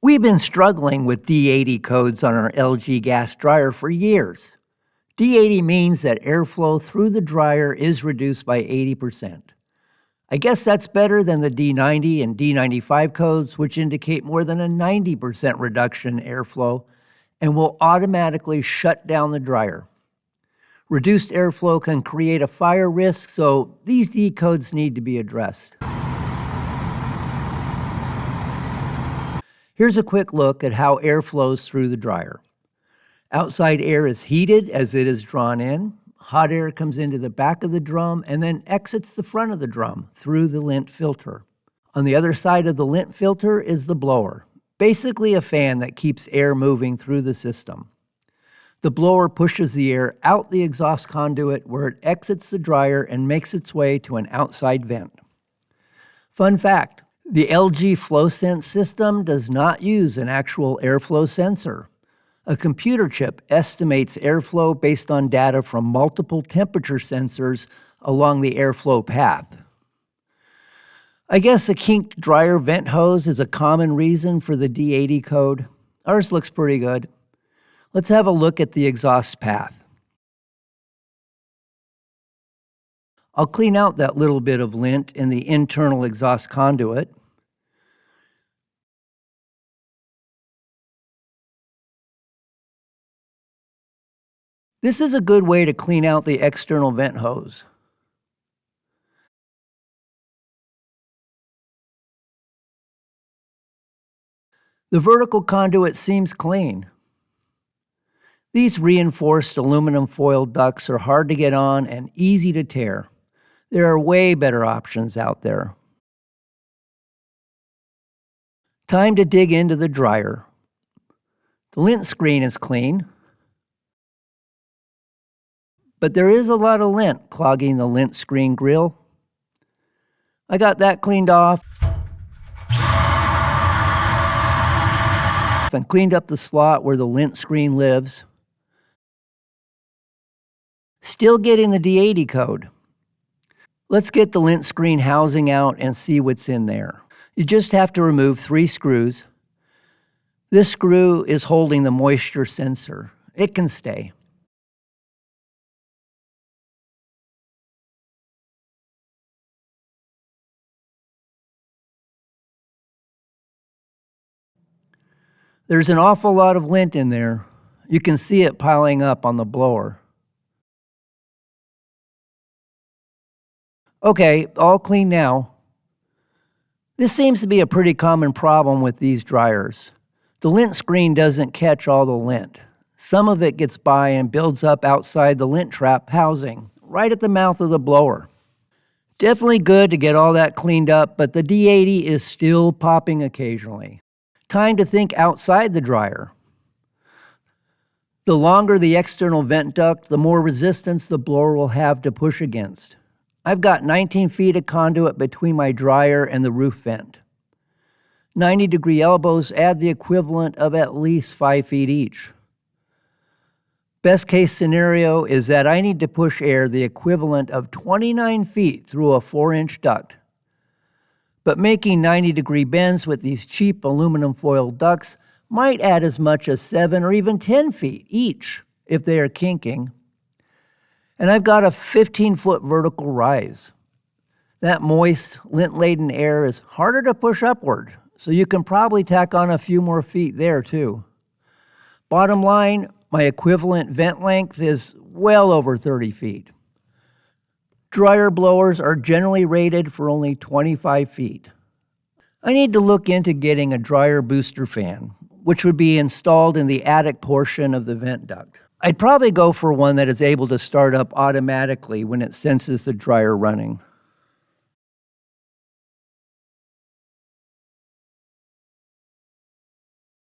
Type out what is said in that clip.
We've been struggling with d80 codes on our LG gas dryer for years. D80 means that airflow through the dryer is reduced by 80%. I guess that's better than the d90 and d95 codes, which indicate more than a 90% reduction in airflow and will automatically shut down the dryer. Reduced airflow can create a fire risk, so these D codes need to be addressed. Here's a quick look at how air flows through the dryer. Outside air is heated as it is drawn in. Hot air comes into the back of the drum and then exits the front of the drum through the lint filter. On the other side of the lint filter is the blower, basically a fan that keeps air moving through the system. The blower pushes the air out the exhaust conduit where it exits the dryer and makes its way to an outside vent. Fun fact, the LG FlowSense system does not use an actual airflow sensor. A computer chip estimates airflow based on data from multiple temperature sensors along the airflow path. I guess a kinked dryer vent hose is a common reason for the d80 code. Ours looks pretty good. Let's have a look at the exhaust path. I'll clean out that little bit of lint in the internal exhaust conduit. This is a good way to clean out the external vent hose. The vertical conduit seems clean. These reinforced aluminum foil ducts are hard to get on and easy to tear. There are way better options out there. Time to dig into the dryer. The lint screen is clean, but there is a lot of lint clogging the lint screen grill. I got that cleaned off and cleaned up the slot where the lint screen lives. Still getting the d80 code. Let's get the lint screen housing out and see what's in there. You just have to remove 3 screws. This screw is holding the moisture sensor. It can stay. There's an awful lot of lint in there. You can see it piling up on the blower. Okay, all clean now. This seems to be a pretty common problem with these dryers. The lint screen doesn't catch all the lint. Some of it gets by and builds up outside the lint trap housing, right at the mouth of the blower. Definitely good to get all that cleaned up, but the d80 is still popping occasionally. Time to think outside the dryer. The longer the external vent duct, the more resistance the blower will have to push against. I've got 19 feet of conduit between my dryer and the roof vent. 90-degree elbows add the equivalent of at least 5 feet each. Best case scenario is that I need to push air the equivalent of 29 feet through a 4-inch duct. But making 90-degree bends with these cheap aluminum foil ducts might add as much as 7 or even 10 feet each if they are kinking. And I've got a 15-foot vertical rise. That moist, lint-laden air is harder to push upward, so you can probably tack on a few more feet there too. Bottom line, my equivalent vent length is well over 30 feet. Dryer blowers are generally rated for only 25 feet. I need to look into getting a dryer booster fan, which would be installed in the attic portion of the vent duct. I'd probably go for one that is able to start up automatically when it senses the dryer running.